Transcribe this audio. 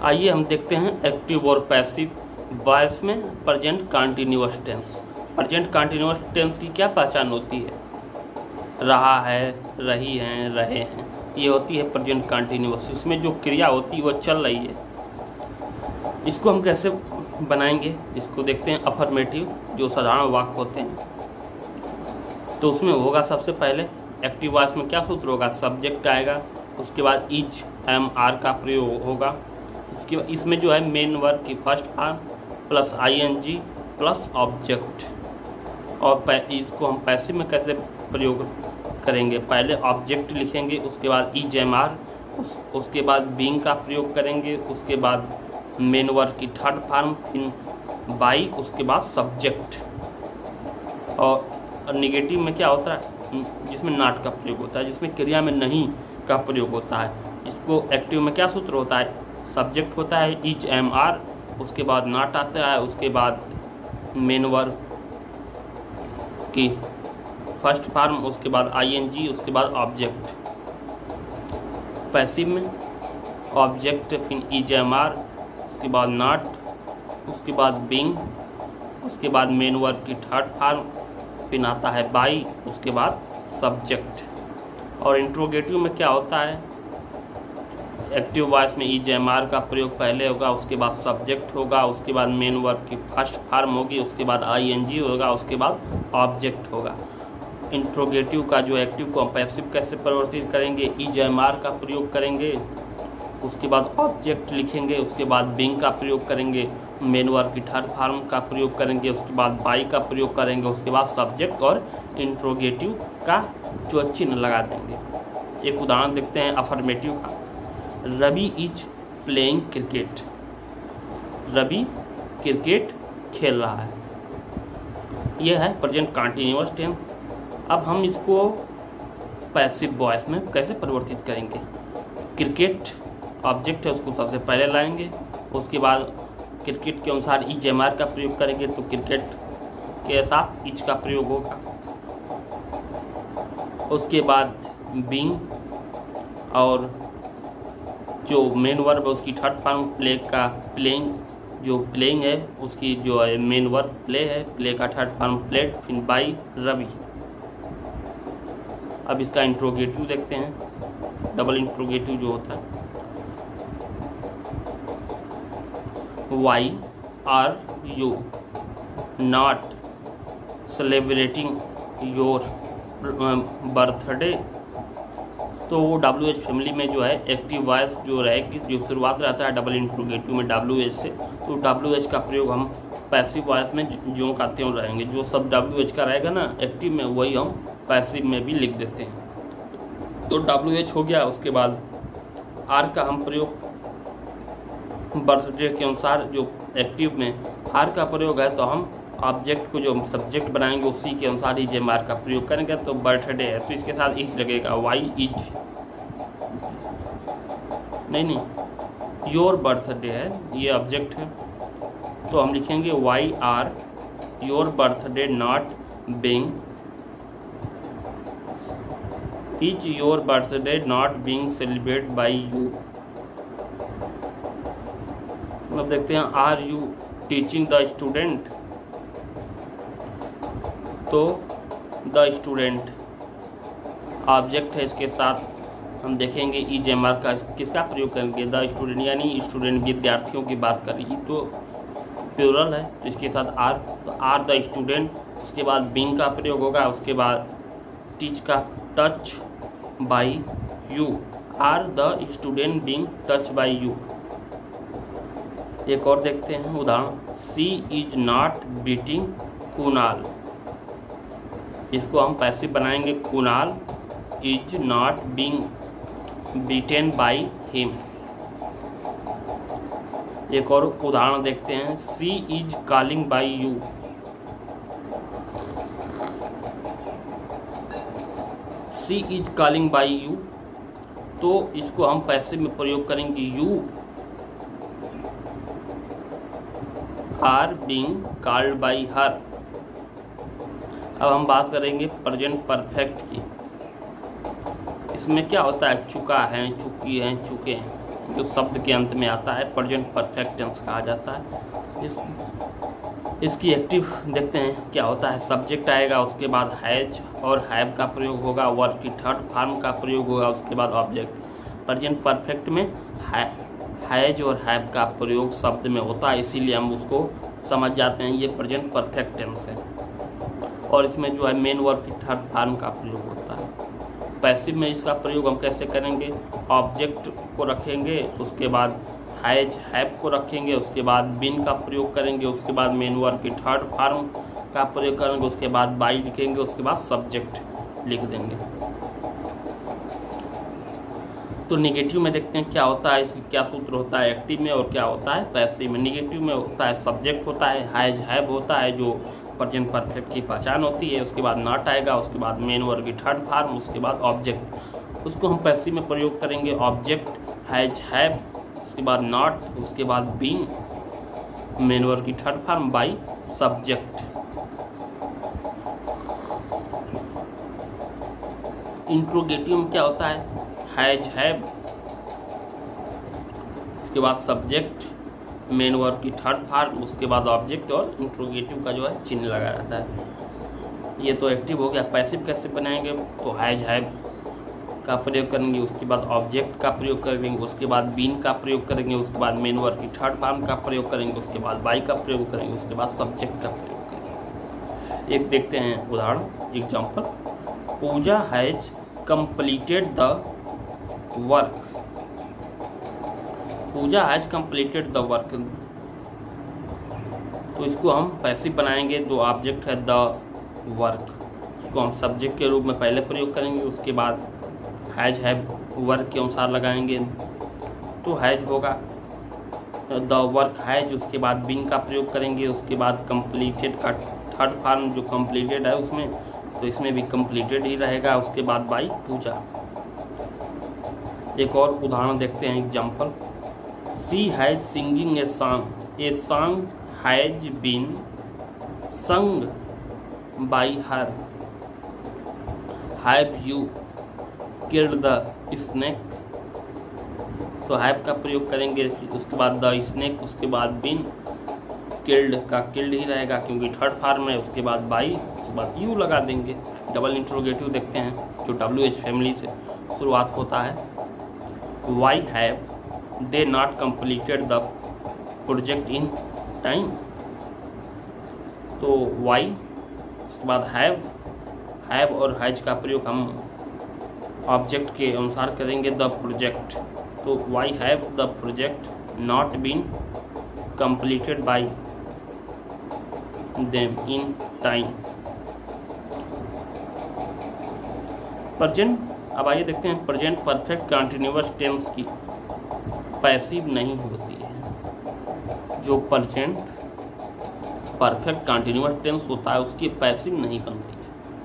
आइए हम देखते हैं एक्टिव और पैसिव वॉइस में present continuous tense. Present continuous tense की क्या पहचान होती है? रहा है, रही हैं, रहे हैं, ये होती है प्रेजेंट कंटीन्यूअस। इसमें जो क्रिया होती है वो चल रही है। इसको हम कैसे बनाएंगे? इसको देखते हैं अफर्मेटिव जो साधारण वाक्य होते हैं। तो उसमें होगा सबसे पहले एक्टिव वॉइस में क्या सूत्र होगा? सब्जेक्ट आएगा, उसके बाद इज एम आर का प्रयोग होगा। उसके बाद इसमें जो है मेन वर्ब की first form plus ING plus object. और इसको हम पैसिव में कैसे प्रयोग करेंगे? पहले ऑब्जेक्ट लिखेंगे, उसके बाद इज एम आर, उसके बाद बीइंग का प्रयोग करेंगे, उसके बाद मेन वर्ब की थर्ड फॉर्म, फिर बाई, उसके बाद सब्जेक्ट। और नेगेटिव में क्या होता है? जिसमें नॉट का प्रयोग होता है, जिसमें क्रिया में नहीं का प्रयोग होता है। इसको एक्टिव में क्या सूत्र होता है? सब्जेक्ट होता है इज एम आर, उसके बाद नॉट आता है, उसके बाद मेन वर्ब की फर्स्ट फॉर्म, उसके बाद आईएनजी, उसके बाद ऑब्जेक्ट। पैसिव में ऑब्जेक्ट, फिर इज एम आर, उसके बाद नॉट, उसके बाद बीइंग, उसके बाद मेन वर्ब की थर्ड फॉर्म, फिर आता है बाई, उसके बाद सब्जेक्ट। और इंट्रोगेटिव में क्या होता है? एक्टिव वॉइस में इज एम आर का प्रयोग पहले होगा, उसके बाद सब्जेक्ट होगा, उसके बाद मेन वर्ब की फर्स्ट फॉर्म होगी, उसके बाद आईएनजी होगा, उसके बाद ऑब्जेक्ट होगा। इंट्रोगेटिव का जो एक्टिव को हम पैसिव कैसे परिवर्तित करेंगे? इज एम आर का प्रयोग करेंगे, उसके बाद ऑब्जेक्ट लिखेंगे, उसके बाद बीइंग का प्रयोग करेंगे, मेन वर्ब की थर्ड फॉर्म का प्रयोग करेंगे, उसके बाद बाई का प्रयोग करेंगे, उसके बाद सब्जेक्ट और इंट्रोगेटिव का जो चिन्ह लगा देंगे। एक उदाहरण देखते हैं अफर्मेटिव का। Ravi is playing cricket. Ravi cricket खेल रहा है। यह है प्रेजेंट कंटीन्यूअस टेंस। अब हम इसको पैसिव वॉइस में कैसे परिवर्तित करेंगे? क्रिकेट ऑब्जेक्ट है, उसको सबसे पहले लाएंगे, उसके बाद क्रिकेट के अनुसार इज एम आर का प्रयोग करेंगे, तो क्रिकेट के साथ इज का प्रयोग होगा। उसके बाद बीइंग और जो मेन वर्ब है उसकी थर्ड फॉर्म प्लेइंग, जो प्लेइंग है उसकी जो है मेन वर्ब प्ले है, प्ले का थर्ड फॉर्म प्लेड, फिर बाई रवि। अब इसका इंट्रोगेटिव देखते हैं, डबल इंट्रोगेटिव जो होता है। Why are you not celebrating your birthday? तो वो WH फैमिली में जो है एक्टिव वॉइस जो रहेगी, जो शुरुआत रहता है डबल इंट्रोगेटिव में WH से, तो WH का प्रयोग हम पैसिव वॉइस में जो का त्यों रहेंगे। जो सब WH का रहेगा ना एक्टिव में, वही हम पैसिव में भी लिख देते हैं। तो WH हो गया। उसके बाद आर का हम प्रयोग बर्थडे के अनुसार, जो एक्टिव में आर का प्रयोग है, तो हम ऑब्जेक्ट को जो सब्जेक्ट बनाएंगे उसी के अनुसार इज एम आर का प्रयोग करेंगे। तो बर्थडे है तो इसके साथ इज लगेगा, वाई इज, नहीं योर बर्थडे है, ये ऑब्जेक्ट है, तो हम लिखेंगे why are your birthday not being, is your birthday not being celebrate by you. अब देखते हैं are you teaching the student? तो द स्टूडेंट ऑब्जेक्ट है, इसके साथ हम देखेंगे इज एम आर का किसका प्रयोग करेंगे? द स्टूडेंट, यानी स्टूडेंट विद्यार्थियों की बात कर रही, तो प्लूरल है तो इसके साथ आर, तो आर द स्टूडेंट। उसके बाद बीइंग का प्रयोग होगा, उसके बाद टीच का touch by you, are the student being touch by you. एक और देखते हैं उदाहरण, she is not beating Kunal. इसको हम पैसिव बनाएंगे, Kunal is not being beaten by him. एक और उदाहरण देखते हैं, she is calling by you. She is calling by you, तो इसको हम पैसिव में प्रयोग करेंगे, you are being called by her. अब हम बात करेंगे प्रेजेंट परफेक्ट की। इसमें क्या होता है? चुका है, चुकी है, चुके हैं, जो शब्द के अंत में आता है प्रेजेंट परफेक्ट टेंस कहा जाता है। इसकी एक्टिव देखते हैं क्या होता है। सब्जेक्ट आएगा, उसके बाद हैज और हैव का प्रयोग होगा, वर्ब की थर्ड फॉर्म का प्रयोग होगा, उसके बाद ऑब्जेक्ट। प्रेजेंट परफेक्ट में हैज और हैव का प्रयोग शब्द में होता है, इसीलिए हम उसको समझ जाते हैं ये प्रेजेंट परफेक्ट टेंस है। और इसमें जो है मेन वर्ब की थर्ड फॉर्म का प्रयोग होता है। पैसिव में इसका प्रयोग हम कैसे करेंगे, ऑब्जेक्ट को रखेंगे, उसके बाद हैज हैव को रखेंगे, उसके बाद बीन का प्रयोग करेंगे, उसके बाद मेन वर्ब की थर्ड फॉर्म का प्रयोग करेंगे, उसके बाद बाई लिखेंगे, उसके बाद सब्जेक्ट लिख देंगे। तो नेगेटिव में देखते हैं क्या होता है, इसकी क्या सूत्र होता है एक्टिव में और क्या होता है पैसिव में। नेगेटिव में होता है सब्जेक्ट होता है, हैज हैव होता है जो प्रेजेंट परफेक्ट की पहचान होती है, उसके बाद नॉट आएगा, उसके बाद मेन वर्ब की थर्ड फॉर्म, उसके बाद ऑब्जेक्ट। उसको हम पैसिव में प्रयोग करेंगे, ऑब्जेक्ट हैज हैव, उसके बाद नॉट, उसके बाद बीइंग, मेन वर्ब की third form, by subject. Interrogative में क्या होता है, हैज हैव, उसके बाद सब्जेक्ट, मेन वर्ब की थर्ड फॉर्म, उसके बाद ऑब्जेक्ट और इंट्रोगेटिव का जो है चिन्ह लगा रहता है। ये तो एक्टिव हो गया। पैसिव कैसे बनाएंगे, तो हैज हैव का प्रयोग करेंगे, उसके बाद ऑब्जेक्ट का प्रयोग करेंगे, उसके बाद बीन का प्रयोग करेंगे, उसके बाद मेन वर्ब की थर्ड फॉर्म का प्रयोग करेंगे, उसके बाद बाई का प्रयोग करेंगे, उसके बाद सब्जेक्ट का प्रयोग करेंगे। एक देखते हैं उदाहरण, example. Puja has completed the work. Puja has completed the work, तो इसको हम पैसिव बनाएंगे। जो ऑब्जेक्ट है द वर्क, इसको हम सब्जेक्ट के रूप में पहले प्रयोग करेंगे, उसके बाद हैज हैव वर्क के अनुसार लगाएंगे, तो हैज होगा द वर्क हैज, उसके बाद बीन का प्रयोग करेंगे, उसके बाद कंप्लीटेड का थर्ड फॉर्म जो कंप्लीटेड है उसमें, तो इसमें भी कंप्लीटेड ही रहेगा, उसके बाद बाई पूजा। एक और उदाहरण देखते हैं, example. She has singing a song has been sung by her. Have you killed the snake, तो हैव का प्रयोग करेंगे, उसके बाद द स्नेक, उसके बाद बीन, किल्ड का किल्ड ही रहेगा क्योंकि थर्ड फॉर्म है, उसके बाद बाई, उसके बाद यू लगा देंगे। डबल इंट्रोगेटिव देखते हैं जो WH फैमिली से शुरुआत होता है। Why have they not completed the project in time, तो वाई, उसके बाद हैव और हैज का प्रयोग हम ऑब्जेक्ट के अनुसार करेंगे, द प्रोजेक्ट, तो why have the project not been completed by them in time. Present, अब आइए देखते हैं प्रेजेंट परफेक्ट कंटिन्यूअस टेंस की पैसिव नहीं होती है। जो प्रेजेंट परफेक्ट कंटिन्यूअस टेंस होता है उसकी पैसिव नहीं बनती।